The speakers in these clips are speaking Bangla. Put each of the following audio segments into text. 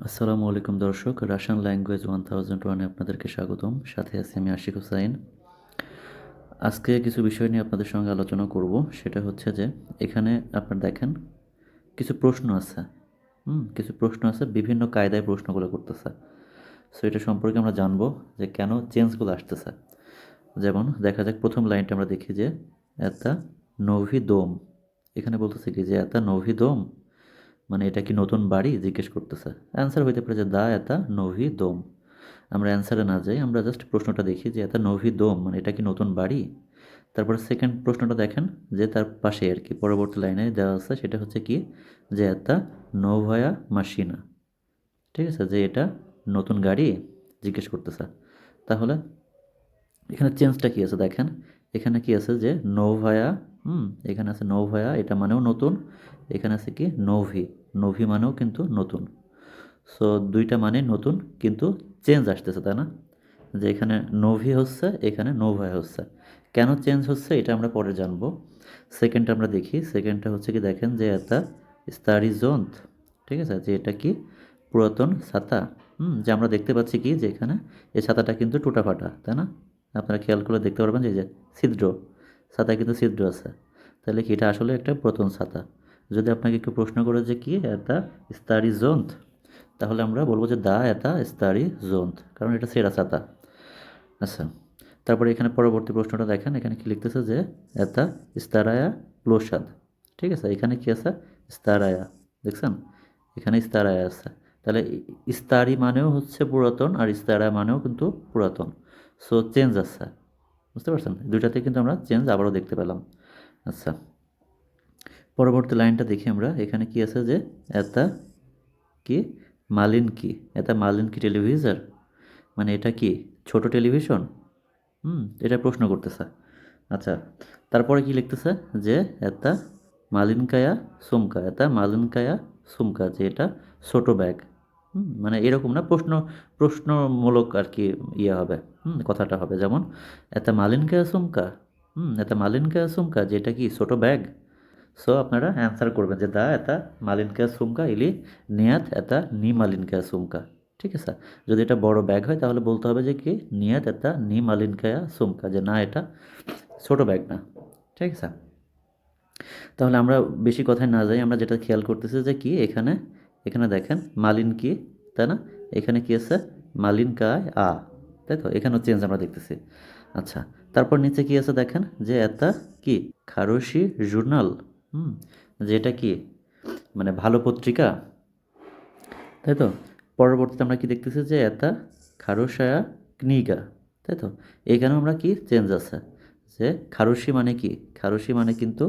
আসসালামু আলাইকুম দর্শক, রাশিয়ান ল্যাঙ্গুয়েজ 1001 আপনাদেরকে স্বাগতম। সাথে আছি আমি আশিক হুসাইন। আজকে কিছু বিষয় নিয়ে আপনাদের সঙ্গে আলোচনা করব। সেটা হচ্ছে যে এখানে আপনারা দেখেন কিছু প্রশ্ন আছে। কিছু প্রশ্ন আছে, বিভিন্ন কায়দায় প্রশ্নগুলো করতেছে। সো এটা সম্পর্কে আমরা জানবো যে কেন চেঞ্জগুলো আসতেছে। যেমন দেখা যাক, প্রথম লাইনটা আমরা দেখি যে এতা নভি দোম। এখানে বলতেছে কি যে এতা নভি দোম, মানে এটা কি নতুন বাড়ি জিজ্ঞেস করতেছে। অ্যান্সার হইতে পারে যে দা এতা নভি দোম। আমরা অ্যান্সারে না যাই, আমরা জাস্ট প্রশ্নটা দেখি যে এত নভি দোম, মানে এটা কি নতুন বাড়ি। তারপর সেকেন্ড প্রশ্নটা দেখেন যে তার পাশে আর কি পরবর্তী লাইনে দেওয়া আছে, সেটা হচ্ছে কি যে এতা নোভয়া মাসিনা। ঠিক আছে, যে এটা নতুন গাড়ি জিজ্ঞেস করতেছে। তাহলে এখানে চেঞ্জটা কি আছে দেখেন, এখানে কি আছে যে নোভায়া। এখানে আছে নোভায়া, এটা মানেও নতুন। এখানে আছে কি নোভি, নোভি মানেও কিন্তু নতুন। সো দুইটা মানে নতুন, কিন্তু চেঞ্জ আসতেছে, তাই না? যে এখানে নোভি হচ্ছে, এখানে নোভায়া হচ্ছে। কেন চেঞ্জ হচ্ছে এটা আমরা পরে জানবো। সেকেন্ডটা আমরা দেখি, সেকেন্ডটা হচ্ছে কি দেখেন যে এটা স্টারিজন্থ। ঠিক আছে, যে এটা কি পুরাতন ছাতা। যে আমরা দেখতে পাচ্ছি কি যে এখানে এই ছাতাটা কিন্তু টুটা ফাটা, তাই না? আপনারা খেয়াল করে দেখতে পারবেন যে এই যে ছিদ্র, ছাতায় কিন্তু ছিদ্র আছে। তাহলে কি এটা আসলে একটা পুরাতন ছাতা? যদি আপনাকে কেউ প্রশ্ন করে যে কি এটা স্টারিজন্থ, তাহলে আমরা বলবো যে দা এটা স্টারি জোন্থ, কারণ এটা সেরা ছাতা। আচ্ছা, তারপরে এখানে পরবর্তী প্রশ্নটা দেখেন, এখানে কি লিখতেছে যে এটা স্তারায়া প্লোসাদ। ঠিক আছে, এখানে কি আছে স্তারায়া, দেখছেন এখানে স্তারায়া আছে। তাহলে ইস্তারি মানেও হচ্ছে পুরাতন, আর ইস্তারা মানেও কিন্তু পুরাতন। সো চেঞ্জ আছে, বুঝতে পারছেন? দুইটাতে কিন্তু আমরা চেঞ্জ আবারও দেখতে পেলাম। আচ্ছা, পরবর্তী লাইনটা দেখি আমরা, এখানে কি আছে যে এটা কি মালিন কি, এটা মালিন কি টেলিভিজার, মানে এটা কি ছোট টেলিভিশন। এটা প্রশ্ন করতেছে। আচ্ছা, তারপরে কি লিখতেছে যে এটা মালিনকায়া সুমকা, এটা মালিনকায়া সুমকা, যে এটা ছোট ব্যাগ। মানে এরকম না, প্রশ্নমূলক আর কি ইয়ে হবে। কথাটা হবে যেমন এটা মালিনকায়া সুমকা। এটা মালিনকায়া সুমকা, যে এটা কি ছোট ব্যাগ। সো আপনারা অ্যান্সার করবেন যে দা এটা মালিনকা সুমকা ইলি নিয়াত এটা নি মালিনকা সুমকা। ঠিক আছে, যদি এটা বড় ব্যাগ হয় তাহলে বলতে হবে যে কি নিয়াত এটা নি মালিনকা সুমকা, যে না এটা ছোট ব্যাগ না। ঠিক আছে, তাহলে আমরা বেশি কথায় না যাই, আমরা যেটা খেয়াল করতেছি যে কি এখানে, এখানে দেখেন মালিন কি, তাই না? এখানে কি আছে মালিন কায় আ, তাই তো? এখানেও চেঞ্জ আমরা দেখতেছি। আচ্ছা, তারপর নিচে কি আছে দেখেন যে এটা কি খারসি জুর্নাল। হুম যে এটা কি মানে ভালো পত্রিকা, তাই তো? পরবর্তীতে আমরা কি দেখতেছি যে এটা খারসায়া কনিগা, তাই তো? এখানেও আমরা কি চেঞ্জ আছে যে খারসি মানে কি, খারসি মানে কিন্তু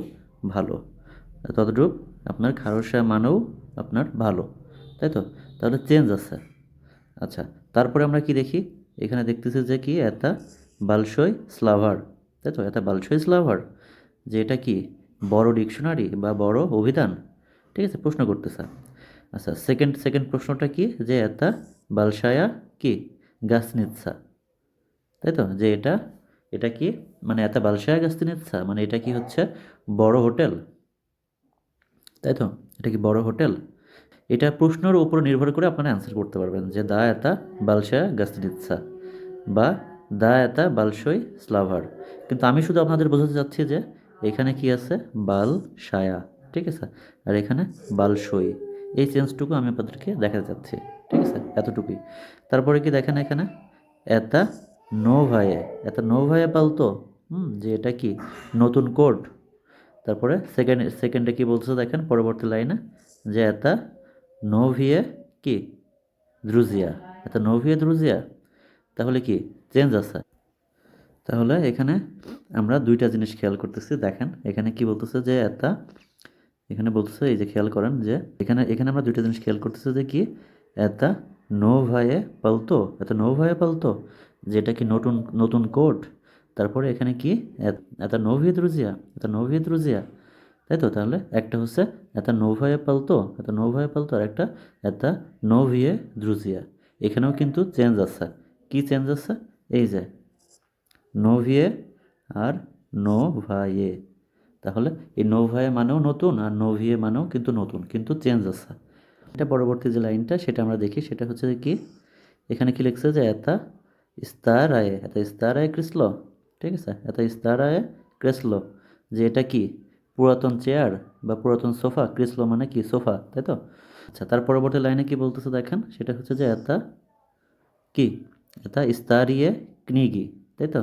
ভালো। ততটুক আপনার খারসায়া মানেও আপনার ভালো, তাই তো? তাহলে চেঞ্জ আছে। আচ্ছা, তারপরে আমরা কি দেখি, এখানে দেখতেছি যে কি এটা বালসই স্লাভার, তাই তো? এটা বালসই স্লাভার, যে এটা কি বড় ডিকশনারি বা বড় অভিধান। ঠিক আছে, প্রশ্ন করতেছে। আচ্ছা, সেকেন্ড সেকেন্ড প্রশ্নটা কি যে এটা বালসায়া কি গাছনিচ্ছা, তাই তো? যে এটা, এটা কি মানে এটা বালসায়া গাছনিচ্ছা, মানে এটা কি হচ্ছে বড় হোটেল, তাই তো? এটা কি বড় হোটেল? এটা প্রশ্নের উপর নির্ভর করে আপনারা অ্যান্সার করতে পারবেন যে দা এটা বালসায়া গাছনিচ্ছা বা দা এটা বালসই স্লাভার। কিন্তু আমি শুধু আপনাদের বোঝাতে চাচ্ছি যে এখানে কি আছে বাল সায়া, ঠিক আছে, আর এখানে বালসই। এই চেঞ্জটুকু আমি আপনাদেরকে দেখাতে চাচ্ছি। ঠিক আছে, এতটুকুই। তারপরে কি দেখেন এখানে এটা নো ভাইয়ে, এটা নো ভাইয়ে পালতো। যে এটা কি নতুন কোড। তারপরে সেকেন্ডে কি বলছে দেখেন পরবর্তী লাইনে যে এটা নোভিয়ে কি দ্রুজিয়া, এটা নোভিয়ে দ্রুজিয়া। তাহলে কি চেঞ্জ আছে। তাহলে এখানে আমরা দুইটা জিনিস খেয়াল করতেছি, দেখেন এখানে কি বলতেছে যে এটা, এখানে বলতেছে এই যে খেয়াল করেন যে এখানে এখানে আমরা দুইটা জিনিস খেয়াল করতেছি যে কি এটা নো ভাইয়ে পালতো, এটা নো ভাইয়ে পালতো, যেটা কি নতুন নতুন কোড। তারপরে এখানে কি এটা নোভিয়ে দ্রুজিয়া, এটা নোভিয়ে দ্রুজিয়া, তাই তো? তাহলে একটা হচ্ছে এটা নোভায়ে পালতো, এটা নোভায়ে পালতো, আর একটা এটা নোভিয়ে দ্রুজিয়া। এখানেও কিন্তু চেঞ্জ আছে। কি চেঞ্জ আছে? এই যে নোভিয়ে আর নোভায়ে। তাহলে এই নোভায়ে মানেও নতুন, আর নোভিয়ে মানেও কিন্তু নতুন, কিন্তু চেঞ্জ আছে। এটা পরবর্তী যে লাইনটা সেটা আমরা দেখি, সেটা হচ্ছে যে কি, এখানে কি লিখছে যে এতা ইস্তারায়ে, এতা ইস্তারায়ে ক্রিসলো, ঠিক আছে, এতা ইস্তারায়ে ক্রেসলো, যে এটা কি পুরাতন চেয়ার বা পুরাতন সোফা, ক্রিসলো মানে কি সোফা, তাই তো। আচ্ছা, তার পরবর্তী লাইনে কি বলতেছে দেখেন, সেটা হচ্ছে যে এতা কি, এটা ইস্তারিয়ে কনিগি, তাই তো,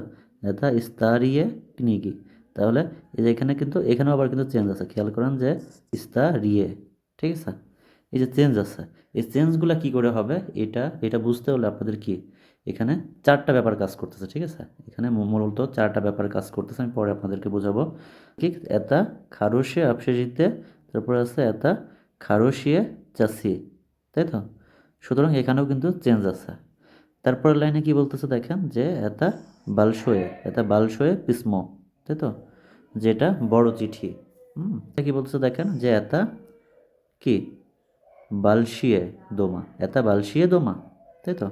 এটা ইস্তারিয়ে কনিগি। তাহলে এই যে এখানে কিন্তু, এখানেও আবার কিন্তু চেঞ্জ আছে, খেয়াল করেন যে ইস্তারিয়ে, ঠিক আছে, এই যে চেঞ্জ আছে, এই চেঞ্জগুলো কি করে হবে, এটা এটা বুঝতে হলে আপনাদের কি, এখানে চারটা ব্যাপার কাজ করতেছে, ঠিক আছে, এখানে মূলত চারটা ব্যাপার কাজ করতেছে, আমি পরে আপনাদেরকে বোঝাবো। ঠিক, এটা খারুশে আপসেজিতে, তারপরে আছে এটা খারুশিয়ে চাষি, তাই তো। সুতরাং এখানেও কিন্তু চেঞ্জ আছে। তারপরের লাইনে কি বলতেছে দেখেন, যে এটা বালশোয়ে পিসমো, তাই তো, যেটা বড় চিঠি। এটা কি বলতেছে দেখেন, যে এটা কি বালশিয়ে দোমা, এটা বালশিয়ে দোমা, তাই তো।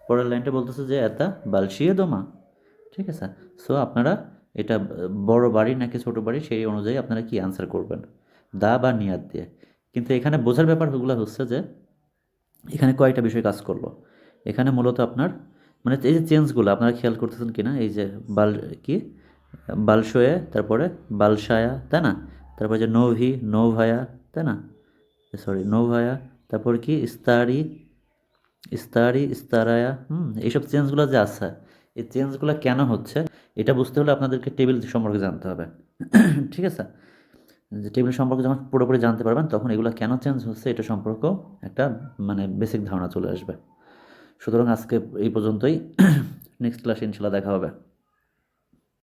পরের লাইনটা বলতেছে যে এটা বালশিয়ে দোমা, ঠিক আছে। সো আপনারা এটা বড় বাড়ি নাকি ছোট বাড়ি সেই অনুযায়ী আপনারা কি আনসার করবেন, দা বা নিয়াত দিয়ে। কিন্তু এখানে বোঝার ব্যাপারগুলো হচ্ছে যে এখানে কয়েকটা বিষয় কাজ করলো। এখানে মূলত আপনার মানে এই যে চেঞ্জগুলো আপনারা খেয়াল করতেছেন কি না, এই যে বাল কি বালশোয়ে, তারপরে বালশায়া, তাই না, তারপরে যে নোভি নোভায়া, তাই না, সরি নোভায়া, তারপর কি ইস্তারি ইস্তারি ইস্তারায়া, এইসব চেঞ্জগুলো যে আছে, এই চেঞ্জগুলো কেন হচ্ছে এটা বুঝতে হলে আপনাদেরকে টেবিল সম্পর্কে জানতে হবে। ঠিক আছে, যে টেবিল সম্পর্কে যখন পুরোপুরি জানতে পারবেন তখন এগুলো কেন চেঞ্জ হচ্ছে এটা সম্পর্কেও একটা মানে বেসিক ধারণা চলে আসবে। সুতরাং আজকে এই পর্যন্তই। নেক্সট ক্লাসে ইনশাল্লাহ দেখা হবে।